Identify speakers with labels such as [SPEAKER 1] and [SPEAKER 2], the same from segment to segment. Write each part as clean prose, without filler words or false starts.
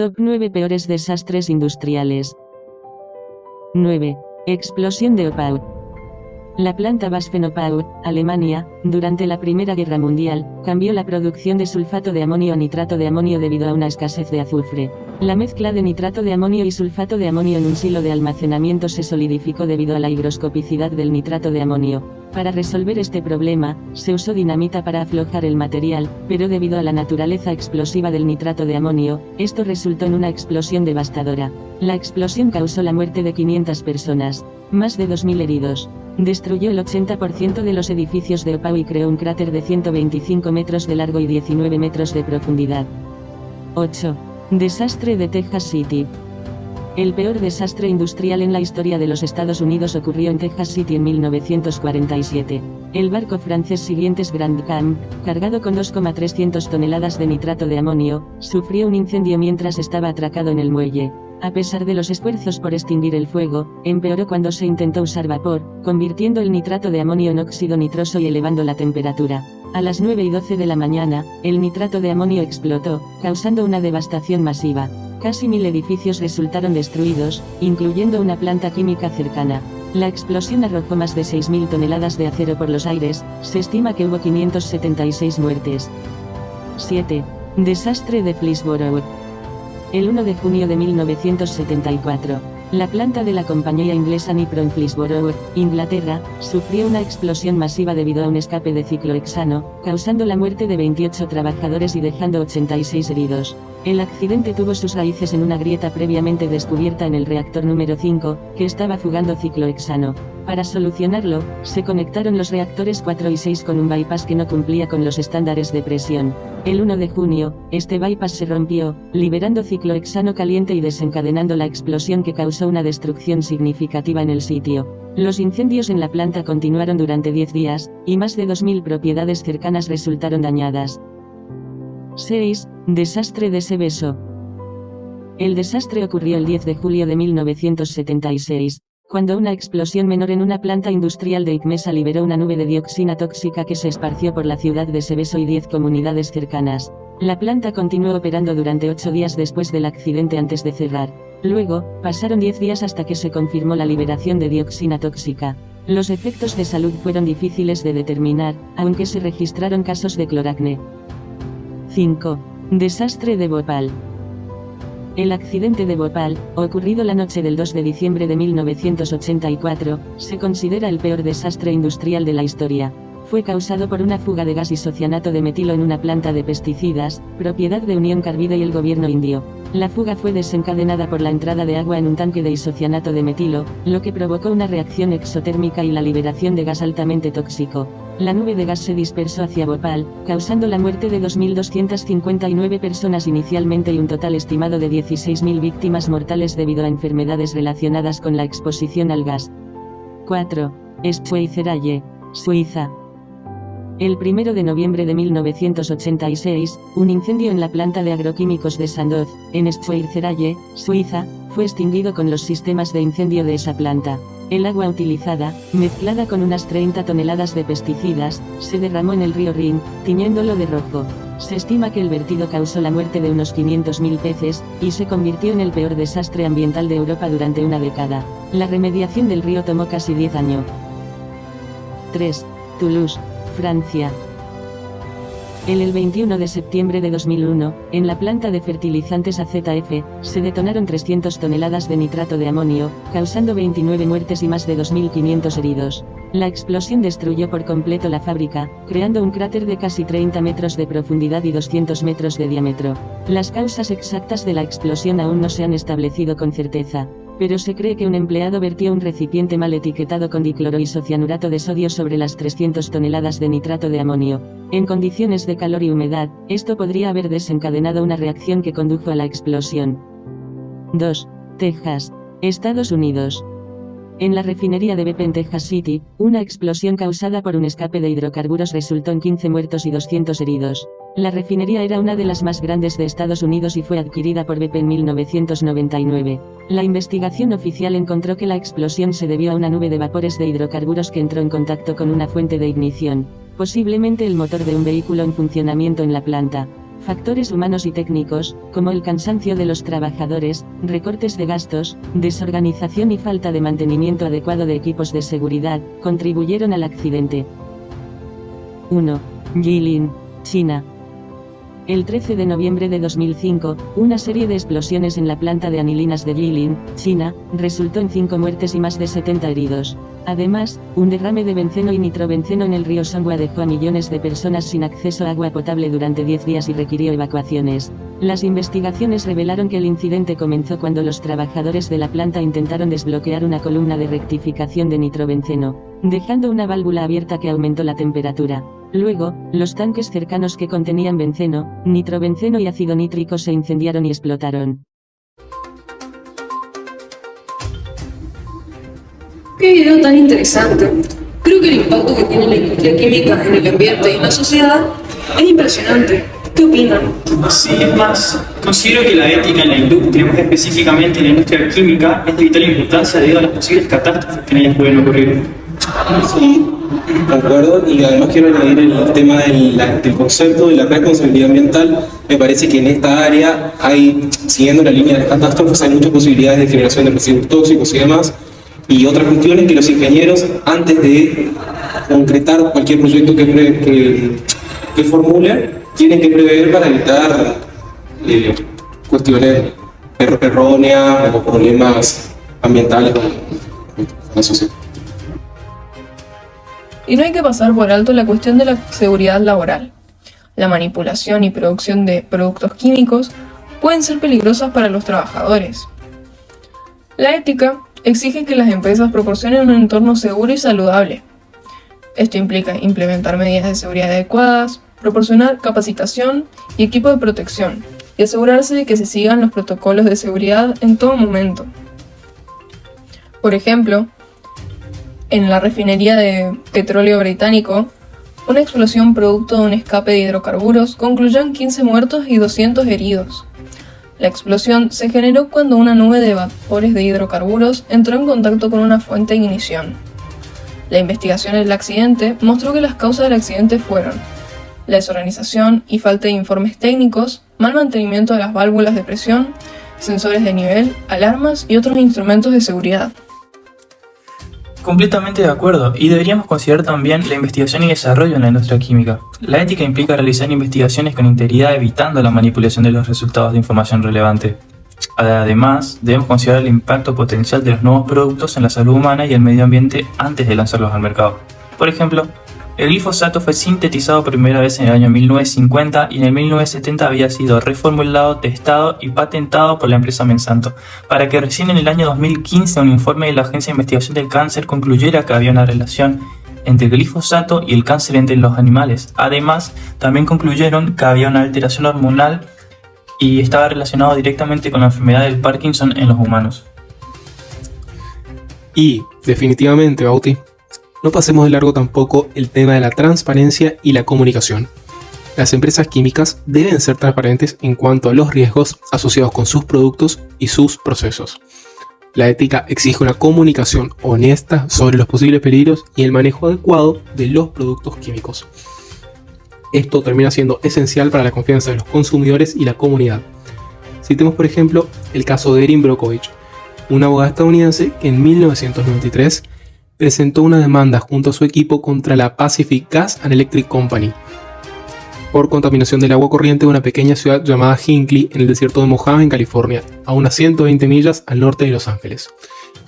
[SPEAKER 1] Top 9 peores desastres industriales. 9. Explosión de Oppau. La planta Wasfen-Oppau, Alemania, durante la Primera Guerra Mundial, cambió la producción de sulfato de amonio a nitrato de amonio debido a una escasez de azufre. La mezcla de nitrato de amonio y sulfato de amonio en un silo de almacenamiento se solidificó debido a la higroscopicidad del nitrato de amonio. Para resolver este problema, se usó dinamita para aflojar el material, pero debido a la naturaleza explosiva del nitrato de amonio, esto resultó en una explosión devastadora. La explosión causó la muerte de 500 personas, más de 2.000 heridos. Destruyó el 80% de los edificios de Oppau y creó un cráter de 125 metros de largo y 19 metros de profundidad. 8. Desastre de Texas City. El peor desastre industrial en la historia de los Estados Unidos ocurrió en Texas City en 1947. El barco francés Siguientes Grand Camp, cargado con 2,300 toneladas de nitrato de amonio, sufrió un incendio mientras estaba atracado en el muelle. A pesar de los esfuerzos por extinguir el fuego, empeoró cuando se intentó usar vapor, convirtiendo el nitrato de amonio en óxido nitroso y elevando la temperatura. A las 9:12 de la mañana, el nitrato de amonio explotó, causando una devastación masiva. Casi 1000 edificios resultaron destruidos, incluyendo una planta química cercana. La explosión arrojó más de 6.000 toneladas de acero por los aires, se estima que hubo 576 muertes. 7. Desastre de Flensborough. El 1 de junio de 1974, la planta de la compañía inglesa Nippon en Flensborough, Inglaterra, sufrió una explosión masiva debido a un escape de ciclohexano, causando la muerte de 28 trabajadores y dejando 86 heridos. El accidente tuvo sus raíces en una grieta previamente descubierta en el reactor número 5, que estaba fugando ciclohexano. Para solucionarlo, se conectaron los reactores 4 y 6 con un bypass que no cumplía con los estándares de presión. El 1 de junio, este bypass se rompió, liberando ciclohexano caliente y desencadenando la explosión que causó una destrucción significativa en el sitio. Los incendios en la planta continuaron durante 10 días, y más de 2.000 propiedades cercanas resultaron dañadas. 6. Desastre de Seveso. El desastre ocurrió el 10 de julio de 1976, cuando una explosión menor en una planta industrial de Igmesa liberó una nube de dioxina tóxica que se esparció por la ciudad de Seveso y 10 comunidades cercanas. La planta continuó operando durante 8 días después del accidente antes de cerrar. Luego, pasaron 10 días hasta que se confirmó la liberación de dioxina tóxica. Los efectos de salud fueron difíciles de determinar, aunque se registraron casos de cloracne. 5. Desastre de Bhopal. El accidente de Bhopal, ocurrido la noche del 2 de diciembre de 1984, se considera el peor desastre industrial de la historia. Fue causado por una fuga de gas isocianato de metilo en una planta de pesticidas, propiedad de Union Carbide y el gobierno indio. La fuga fue desencadenada por la entrada de agua en un tanque de isocianato de metilo, lo que provocó una reacción exotérmica y la liberación de gas altamente tóxico. La nube de gas se dispersó hacia Bhopal, causando la muerte de 2.259 personas inicialmente y un total estimado de 16.000 víctimas mortales debido a enfermedades relacionadas con la exposición al gas. 4. Schweizerhalle, Suiza. El 1 de noviembre de 1986, un incendio en la planta de agroquímicos de Sandoz, en Schweizerhalle, Suiza, fue extinguido con los sistemas de incendio de esa planta. El agua utilizada, mezclada con unas 30 toneladas de pesticidas, se derramó en el río Rin, tiñéndolo de rojo. Se estima que el vertido causó la muerte de unos 500.000 peces, y se convirtió en el peor desastre ambiental de Europa durante una década. La remediación del río tomó casi 10 años. 3. Toulouse, Francia. El 21 de septiembre de 2001, en la planta de fertilizantes AZF, se detonaron 300 toneladas de nitrato de amonio, causando 29 muertes y más de 2.500 heridos. La explosión destruyó por completo la fábrica, creando un cráter de casi 30 metros de profundidad y 200 metros de diámetro. Las causas exactas de la explosión aún no se han establecido con certeza, pero se cree que un empleado vertió un recipiente mal etiquetado con dicloroisocianurato de sodio sobre las 300 toneladas de nitrato de amonio. En condiciones de calor y humedad, esto podría haber desencadenado una reacción que condujo a la explosión. 2. Texas, Estados Unidos. En la refinería de BP en Texas City, una explosión causada por un escape de hidrocarburos resultó en 15 muertos y 200 heridos. La refinería era una de las más grandes de Estados Unidos y fue adquirida por BP en 1999. La investigación oficial encontró que la explosión se debió a una nube de vapores de hidrocarburos que entró en contacto con una fuente de ignición, posiblemente el motor de un vehículo en funcionamiento en la planta. Factores humanos y técnicos, como el cansancio de los trabajadores, recortes de gastos, desorganización y falta de mantenimiento adecuado de equipos de seguridad, contribuyeron al accidente. 1. Jilin, China. El 13 de noviembre de 2005, una serie de explosiones en la planta de anilinas de Jilin, China, resultó en 5 muertes y más de 70 heridos. Además, un derrame de benceno y nitrobenceno en el río Songhua dejó a millones de personas sin acceso a agua potable durante 10 días y requirió evacuaciones. Las investigaciones revelaron que el incidente comenzó cuando los trabajadores de la planta intentaron desbloquear una columna de rectificación de nitrobenceno, dejando una válvula abierta que aumentó la temperatura. Luego, los tanques cercanos que contenían benceno, nitrobenceno y ácido nítrico se incendiaron y explotaron.
[SPEAKER 2] Qué video tan interesante. Creo que el impacto que tiene la industria química en el ambiente y en la sociedad es impresionante. ¿Qué opinan?
[SPEAKER 3] Sí, es más, considero que la ética en la industria, más específicamente en la industria química, es de vital importancia debido a las posibles catástrofes que en ellas pueden ocurrir.
[SPEAKER 4] Sí, de acuerdo, y además quiero añadir el tema del concepto de la responsabilidad ambiental. Me parece que en esta área hay, siguiendo la línea de las catástrofes, hay muchas posibilidades de generación de residuos tóxicos y demás, y otras cuestiones que los ingenieros, antes de concretar cualquier proyecto que formulen, tienen que prever para evitar cuestiones erróneas o problemas ambientales en la sociedad.
[SPEAKER 2] Y no hay que pasar por alto la cuestión de la seguridad laboral. La manipulación y producción de productos químicos pueden ser peligrosas para los trabajadores. La ética exige que las empresas proporcionen un entorno seguro y saludable. Esto implica implementar medidas de seguridad adecuadas, proporcionar capacitación y equipo de protección, y asegurarse de que se sigan los protocolos de seguridad en todo momento. Por ejemplo, en la refinería de petróleo británico, una explosión producto de un escape de hidrocarburos concluyó en 15 muertos y 200 heridos. La explosión se generó cuando una nube de vapores de hidrocarburos entró en contacto con una fuente de ignición. La investigación del accidente mostró que las causas del accidente fueron la desorganización y falta de informes técnicos, mal mantenimiento de las válvulas de presión, sensores de nivel, alarmas y otros instrumentos de seguridad.
[SPEAKER 5] Completamente de acuerdo, y deberíamos considerar también la investigación y desarrollo en la industria química. La ética implica realizar investigaciones con integridad, evitando la manipulación de los resultados de información relevante. Además, debemos considerar el impacto potencial de los nuevos productos en la salud humana y el medio ambiente antes de lanzarlos al mercado. Por ejemplo, el glifosato fue sintetizado por primera vez en el año 1950 y en el 1970 había sido reformulado, testado y patentado por la empresa Monsanto, para que recién en el año 2015 un informe de la Agencia de Investigación del Cáncer concluyera que había una relación entre el glifosato y el cáncer entre los animales. Además, también concluyeron que había una alteración hormonal y estaba relacionado directamente con la enfermedad del Parkinson en los humanos.
[SPEAKER 4] Y, definitivamente, Bauti, no pasemos de largo tampoco el tema de la transparencia y la comunicación. Las empresas químicas deben ser transparentes en cuanto a los riesgos asociados con sus productos y sus procesos. La ética exige una comunicación honesta sobre los posibles peligros y el manejo adecuado de los productos químicos. Esto termina siendo esencial para la confianza de los consumidores y la comunidad. Citemos por ejemplo el caso de Erin Brockovich, una abogada estadounidense que en 1993 presentó una demanda junto a su equipo contra la Pacific Gas and Electric Company por contaminación del agua corriente de una pequeña ciudad llamada Hinckley en el desierto de Mojave, en California, a unas 120 millas al norte de Los Ángeles.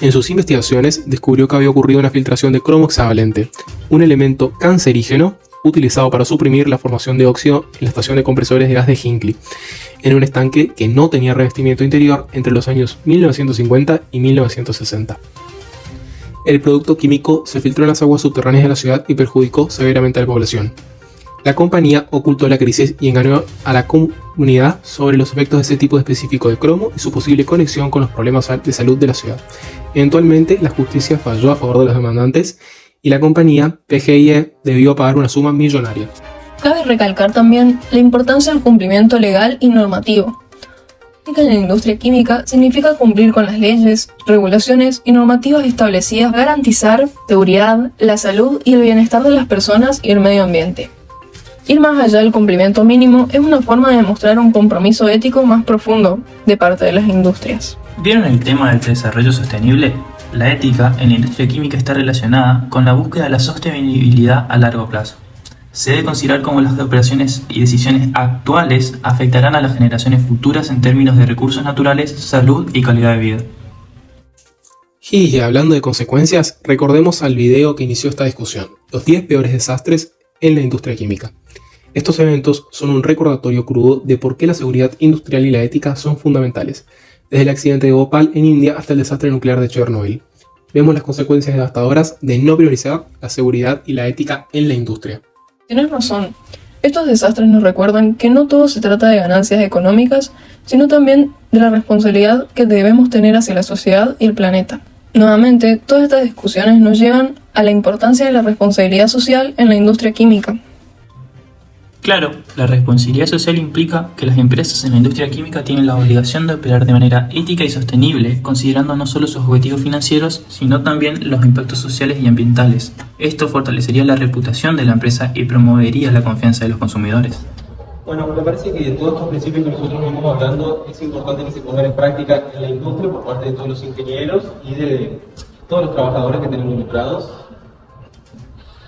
[SPEAKER 4] En sus investigaciones descubrió que había ocurrido una filtración de cromo hexavalente, un elemento cancerígeno utilizado para suprimir la formación de óxido en la estación de compresores de gas de Hinckley, en un estanque que no tenía revestimiento interior entre los años 1950 y 1960. El producto químico se filtró en las aguas subterráneas de la ciudad y perjudicó severamente a la población. La compañía ocultó la crisis y engañó a la comunidad sobre los efectos de ese tipo específico de cromo y su posible conexión con los problemas de salud de la ciudad. Eventualmente, la justicia falló a favor de los demandantes y la compañía PGE debió pagar una suma millonaria.
[SPEAKER 2] Cabe recalcar también la importancia del cumplimiento legal y normativo. En la industria química significa cumplir con las leyes, regulaciones y normativas establecidas para garantizar seguridad, la salud y el bienestar de las personas y el medio ambiente. Ir más allá del cumplimiento mínimo es una forma de demostrar un compromiso ético más profundo de parte de las industrias.
[SPEAKER 5] ¿Vieron el tema del desarrollo sostenible? La ética en la industria química está relacionada con la búsqueda de la sostenibilidad a largo plazo. Se debe considerar cómo las operaciones y decisiones actuales afectarán a las generaciones futuras en términos de recursos naturales, salud y calidad de vida.
[SPEAKER 4] Y hablando de consecuencias, recordemos al video que inició esta discusión, los 10 peores desastres en la industria química. Estos eventos son un recordatorio crudo de por qué la seguridad industrial y la ética son fundamentales, desde el accidente de Bhopal en India hasta el desastre nuclear de Chernobyl. Vemos las consecuencias devastadoras de no priorizar la seguridad y la ética en la industria.
[SPEAKER 2] Tienes razón, estos desastres nos recuerdan que no todo se trata de ganancias económicas, sino también de la responsabilidad que debemos tener hacia la sociedad y el planeta. Nuevamente, todas estas discusiones nos llevan a la importancia de la responsabilidad social en la industria química.
[SPEAKER 5] Claro, la responsabilidad social implica que las empresas en la industria química tienen la obligación de operar de manera ética y sostenible, considerando no solo sus objetivos financieros, sino también los impactos sociales y ambientales. Esto fortalecería la reputación de la empresa y promovería la confianza de los consumidores.
[SPEAKER 6] Bueno, me parece que de todos estos principios que nosotros vamos hablando es importante que se pongan en práctica en la industria por parte de todos los ingenieros y de todos los trabajadores que tenemos involucrados.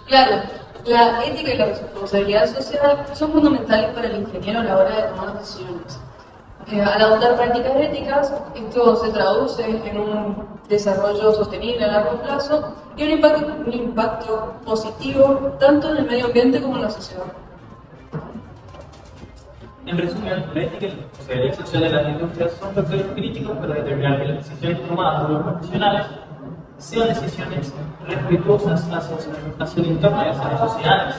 [SPEAKER 7] Claro, la ética y la responsabilidad social son fundamentales para el ingeniero a la hora de tomar decisiones. Al adoptar prácticas éticas, esto se traduce en un desarrollo sostenible a largo plazo y un impacto positivo tanto en el medio ambiente como en la sociedad.
[SPEAKER 3] En resumen, la ética y la responsabilidad social de las industrias son factores críticos para determinar que las decisiones tomadas por los profesionales sean decisiones respetuosas hacia el entorno y hacia la sociedad.